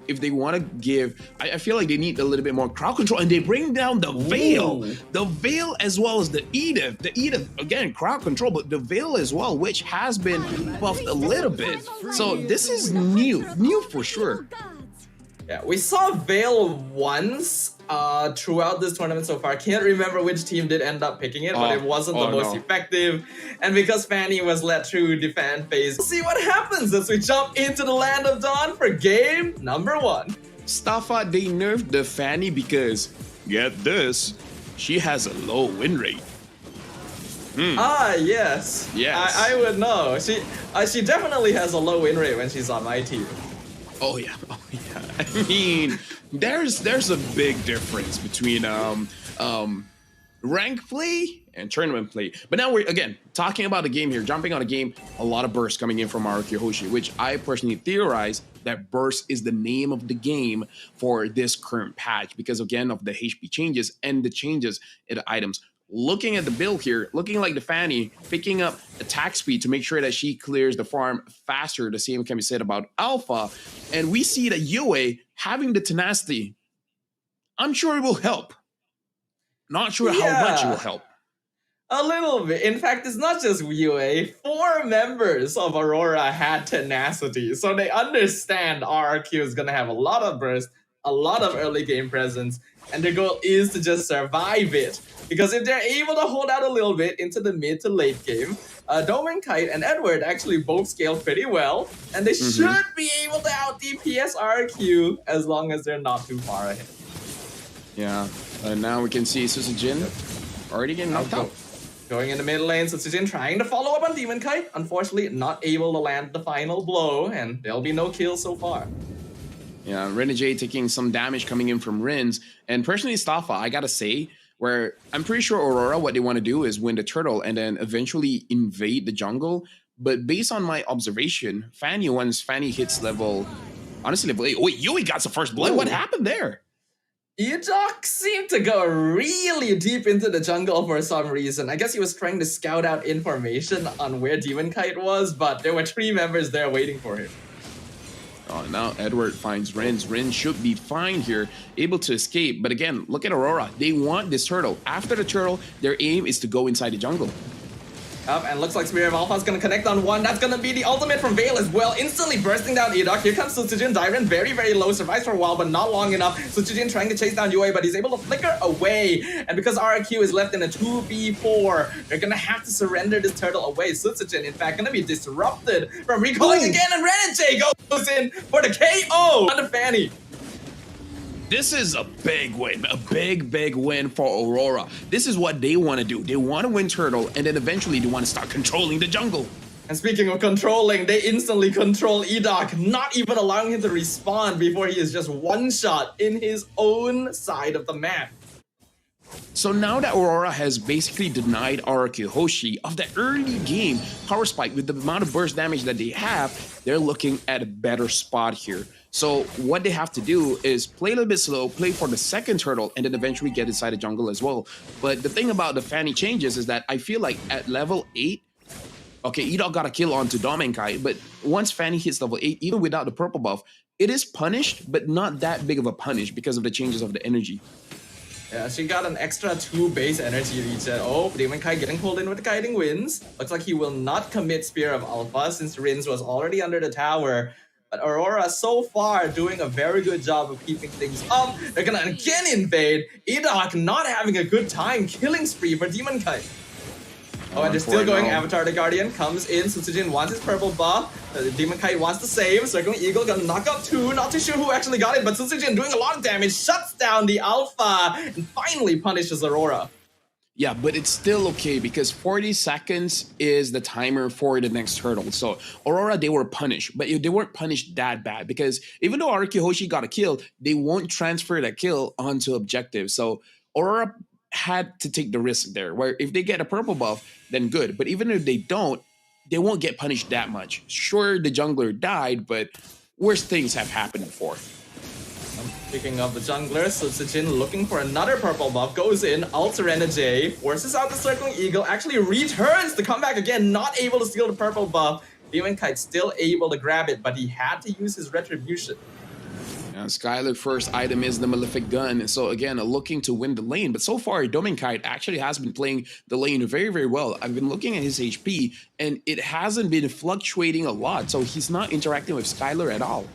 if they want to give, I feel like they need a little bit more crowd control, and they bring down the Veil. The Veil as well as the Edith. The Edith, again, crowd control, but the Veil as well, which has been buffed a little bit. So this is new for sure. Yeah, we saw Veil once throughout this tournament so far. I can't remember which team did end up picking it, but it wasn't the most effective. And because Fanny was led through the fan phase, we'll see what happens as we jump into the Land of Dawn for game number 1. Staffa, they nerfed the Fanny because, get this, she has a low win rate. Yes. Yes. I would know. She definitely has a low win rate when she's on my team. Oh yeah. I mean, there's a big difference between rank play and tournament play. But now we're again talking about the game here, jumping on a game. A lot of bursts coming in from Rrq Hoshi, which I personally theorize that burst is the name of the game for this current patch because again of the HP changes and the changes in the items. Looking at the build here, looking like the Fanny, picking up attack speed to make sure that she clears the farm faster. The same can be said about Alpha. And we see that Yue having the tenacity, I'm sure it will help. Not sure how much it will help. A little bit. In fact, it's not just Yue. 4 members of Aurora had tenacity. So they understand Rrq is going to have a lot of burst, a lot of early game presence, and their goal is to just survive it. Because if they're able to hold out a little bit into the mid to late game, Dome Kite and Edward actually both scale pretty well, and they should be able to out DPS Rrq as long as they're not too far ahead. Yeah, and now we can see Susujin already getting knocked out. Going in the mid lane, Susujin trying to follow up on Demon Kite. Unfortunately, not able to land the final blow, and there'll be no kills so far. Yeah, Renegade taking some damage coming in from Rins. And personally, Staffa, I gotta say, where I'm pretty sure Aurora, what they want to do is win the turtle and then eventually invade the jungle. But based on my observation, Fanny, once Fanny hits level, honestly, level 8. Wait, Yui got the first blood. What happened there? Edok seemed to go really deep into the jungle for some reason. I guess he was trying to scout out information on where Demon Kite was, but there were 3 members there waiting for him. Oh, now Edward finds Rins. Rins should be fine here, able to escape. But again, look at Aurora. They want this turtle. After the turtle, their aim is to go inside the jungle. And looks like Spirit of Alpha is going to connect on 1. That's going to be the ultimate from Veil as well. Instantly bursting down Edok. Here comes Susujin. Dyren very, very low. Survives for a while, but not long enough. Susujin trying to chase down Yue, but he's able to flicker away. And because Rrq is left in a 2v4, they're going to have to surrender this turtle away. Susujin, in fact, going to be disrupted from recalling again. And Renegade goes in for the KO on the Fanny. This is a big win, a big win for Aurora. This is what they want to do. They want to win turtle, and then eventually they want to start controlling the jungle. And speaking of controlling, they instantly control Edok, not even allowing him to respawn before he is just one-shot in his own side of the map. So now that Aurora has basically denied Rrq Hoshi of the early game power spike with the amount of burst damage that they have, they're looking at a better spot here. So what they have to do is play a little bit slow, play for the second turtle, and then eventually get inside the jungle as well. But the thing about the Fanny changes is that I feel like at level 8, okay, Edok got a kill onto Domenkai, but once Fanny hits level 8, even without the purple buff, it is punished, but not that big of a punish because of the changes of the energy. Yeah, she got an extra 2 base energy reset. Oh, Demon Kai getting pulled in with the Guiding Winds. Looks like he will not commit Spear of Alpha since Rins was already under the tower. But Aurora so far doing a very good job of keeping things up. They're gonna again invade. Edok not having a good time. Killing spree for Demon Kite. Oh, and they're still going. Avatar the Guardian comes in. Susujin wants his purple buff. Demon Kite wants the save. Circling Eagle gonna knock out 2. Not too sure who actually got it, but Susujin doing a lot of damage. Shuts down the Alpha and finally punishes Aurora. Yeah, but it's still okay because 40 seconds is the timer for the next turtle. So Aurora, they were punished, but they weren't punished that bad because even though Rrq Hoshi got a kill, they won't transfer that kill onto objective. So Aurora had to take the risk there, where if they get a purple buff, then good. But even if they don't, they won't get punished that much. Sure, the jungler died, but worse things have happened before. Speaking of the jungler, Susujin looking for another purple buff, goes in, ults Renegade, forces out the Circling Eagle, actually returns to come back again, not able to steal the purple buff. Demon Kite still able to grab it, but he had to use his Retribution. Skylar's first item is the Malefic Gun. So again, looking to win the lane. But so far, Dominkite actually has been playing the lane very, very well. I've been looking at his HP, and it hasn't been fluctuating a lot. So he's not interacting with Skylar at all.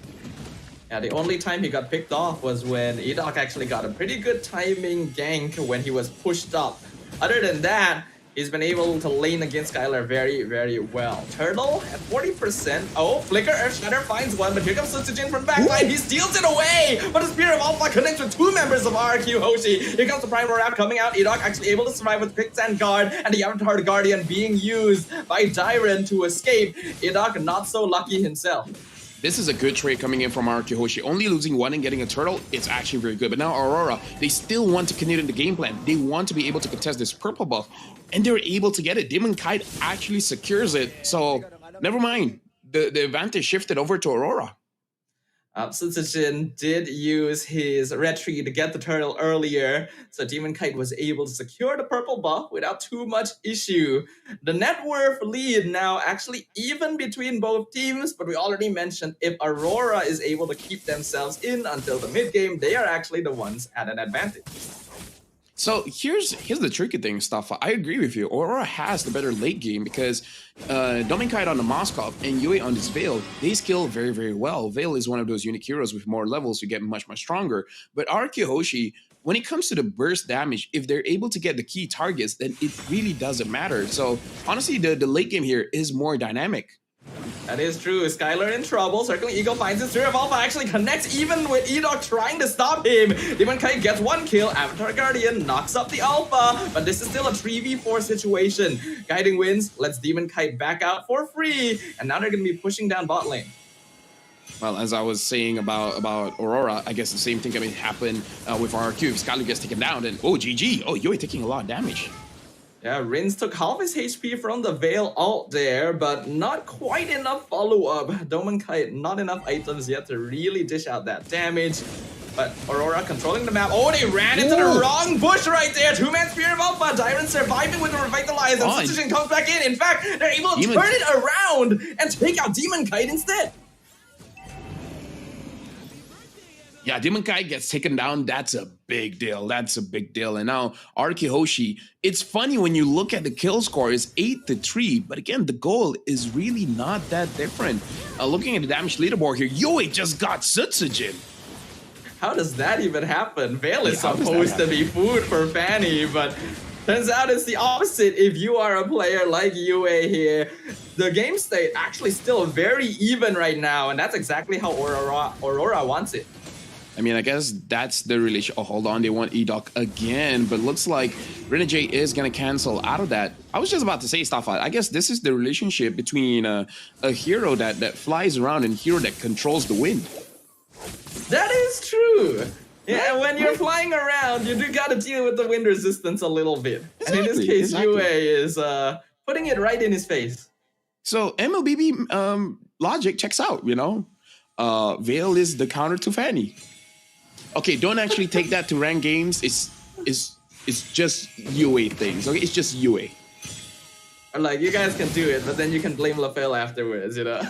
Yeah, the only time he got picked off was when Edok actually got a pretty good timing gank when he was pushed up. Other than that, he's been able to lane against Skylar very, very well. Turtle at 40%. Oh, Flicker Earth Shatter finds one, but here comes Sutsujin from backline. He steals it away, but the Spear of Alpha connects with two members of Rrq Hoshi. Here comes the Prime Rora coming out. Edok actually able to survive with Quicksand Guard, and the Avatar Guardian being used by Dyren to escape. Edok not so lucky himself. This is a good trade coming in from Rrq Hoshi. Only losing one and getting a turtle, it's actually very good. But now Aurora, they still want to continue the game plan. They want to be able to contest this purple buff, and they're able to get it. Dominkite actually secures it. So never mind. The advantage shifted over to Aurora. Sutsujin did use his retreat to get the turtle earlier, so Dominkite was able to secure the purple buff without too much issue. The net worth lead now actually even between both teams, but we already mentioned if Aurora is able to keep themselves in until the mid game, they are actually the ones at an advantage. So here's the tricky thing, Staffa. I agree with you. Aurora has the better late game because Dominkite on the Moskov and Yue on this Veil, they skill very, very well. Veil is one of those unique heroes with more levels to get much, much stronger. But Rrq Hoshi, when it comes to the burst damage, if they're able to get the key targets, then it really doesn't matter. So honestly, the late game here is more dynamic. That is true. Skylar in trouble. Circling Eagle finds his Spear of Alpha actually connects even with Edok trying to stop him. Dominkite gets one kill. Avatar Guardian knocks up the Alpha, but this is still a 3v4 situation. Guiding Winds lets Dominkite back out for free, and now they're going to be pushing down bot lane. Well, as I was saying about Aurora, I guess the same thing can happen with Rrq. If Skylar gets taken down, then oh, GG. Oh, Yue taking a lot of damage. Yeah, Rins took half his HP from the Veil ult there, but not quite enough follow-up. Dominkite, not enough items yet to really dish out that damage. But Aurora controlling the map. Oh, they ran into the wrong bush right there. Two-man Spear of Alpha. Dyren surviving with the Revitalize, and Sutsujin comes back in. In fact, they're able to turn it around and take out Dominkite instead. Yeah, Dominkite gets taken down. That's a big deal. That's a big deal. And now Rrq Hoshi, it's funny when you look at the kill score, it's 8-3. But again, the goal is really not that different. Looking at the damage leaderboard here, Yue just got Sutsujin. How does that even happen? Veil is supposed to be food for Fanny, but turns out it's the opposite if you are a player like Yue here. The game state actually still very even right now, and that's exactly how Aurora wants it. I mean, I guess that's the relation. Oh, hold on. They want Edok again, but looks like Renegade is going to cancel out of that. I was just about to say, Staffa, I guess this is the relationship between a hero that flies around and a hero that controls the wind. That is true. Yeah, when you're flying around, you do got to deal with the wind resistance a little bit. Exactly, and in this case, Yue is putting it right in his face. So mlbb logic checks out, you know. Veil is the counter to Fanny. Okay, don't actually take that to ranked games. It's just Yue things. Okay, it's just Yue. Like, you guys can do it, but then you can blame LaFell afterwards, you know.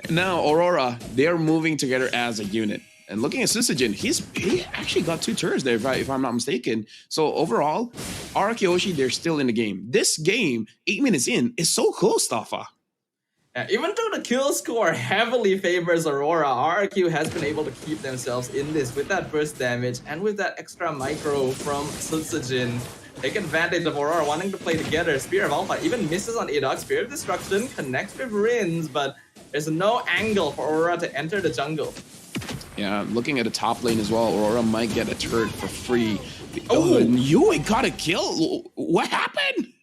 Now Aurora, they're moving together as a unit. And looking at Sutsujin, he actually got 2 turns there, if I'm not mistaken. So overall, Rrq Hoshi, they're still in the game. This game, 8 minutes in, is so close, Staffa. Even though the kill score heavily favors Aurora, Rrq has been able to keep themselves in this with that burst damage and with that extra micro from Sutsujin. Take advantage of Aurora wanting to play together. Spear of Alpha even misses on Edok. Spear of Destruction connects with Rins, but there's no angle for Aurora to enter the jungle. Yeah, looking at the top lane as well, Aurora might get a turret for free. Oh, Yue got a kill? What happened?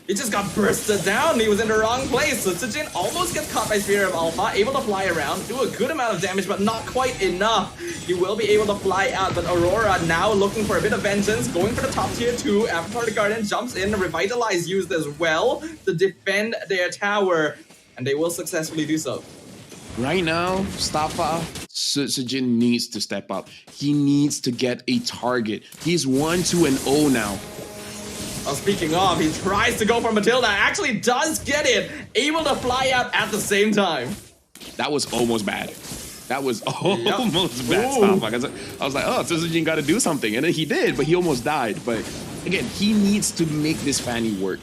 He just got bursted down. He was in the wrong place. Sutsujin almost gets caught by Spear of Alpha, able to fly around, do a good amount of damage, but not quite enough. He will be able to fly out, but Aurora now looking for a bit of vengeance, going for the top tier 2. Avatar the Guardian jumps in, Revitalize used as well to defend their tower, and they will successfully do so. Right now, Staffa, Sutsujin needs to step up. He needs to get a target. He's 1-2-0 now. Well, speaking of, he tries to go for Matilda, actually does get it, able to fly out at the same time. That was almost bad. That was almost bad stop. Like I was like, oh, Tsuzujin got to do something. And then he did, but he almost died. But again, he needs to make this Fanny work.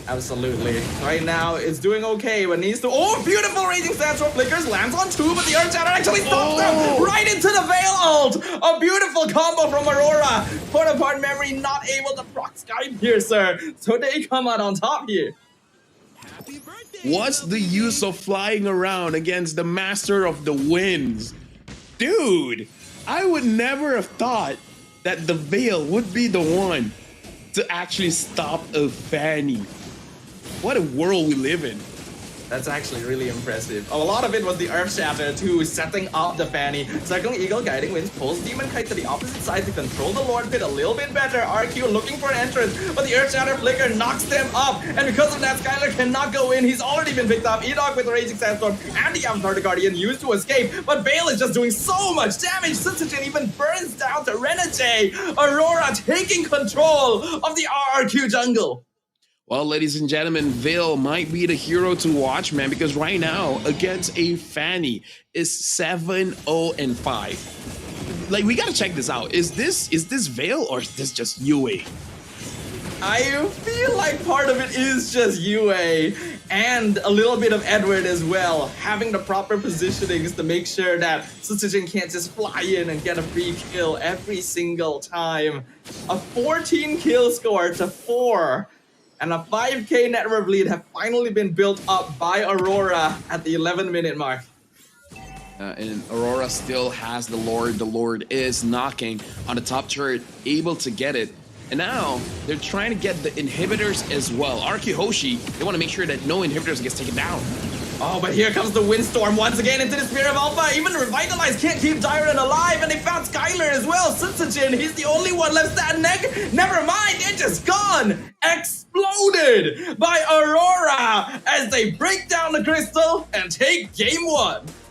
Absolutely. Right now, it's doing okay, but needs to... Oh, beautiful Raging Sandstorm flickers. Lands on 2, but the Earth Shatter actually stops them right into the Veil ult. A beautiful combo from Aurora. Put apart memory, not able to proc Sky Piercer. So they come out on top here. What's the use of flying around against the Master of the Winds? Dude, I would never have thought that the Veil would be the one to actually stop a Fanny. What a world we live in. That's actually really impressive. A lot of it was the Earth Shatter too, setting up the Fanny. Circling Eagle, Guiding Winds, pulls Demon Kite to the opposite side to control the Lord Pit a little bit better. Rrq looking for an entrance, but the Earth Shatter flicker knocks them up. And because of that, Skylar cannot go in. He's already been picked up. Edog with the Raging Sandstorm and the Avatar Guardian used to escape. But Veil is just doing so much damage. Tsuzujin even burns down to Renegade. Aurora taking control of the Rrq jungle. Well, ladies and gentlemen, Veil might be the hero to watch, man, because right now, against a Fanny, is 7-0-5. Like, we gotta check this out. Is this Veil or is this just UA? I feel like part of it is just UA and a little bit of Edward as well, having the proper positionings to make sure that Tsuzujin can't just fly in and get a free kill every single time. A 14 kill score to 4. And a 5k network lead have finally been built up by Aurora at the 11-minute mark. And Aurora still has the Lord. The Lord is knocking on the top turret, able to get it. And now they're trying to get the inhibitors as well. Rrq Hoshi, they want to make sure that no inhibitors gets taken down. Oh, but here comes the Windstorm once again into the Spear of Alpha. Even Revitalize can't keep Dyrant alive, and they found Skylar as well. Tsuzujin, he's the only one left standing. Never mind, they're just gone. Exploded by Aurora as they break down the crystal and take game 1.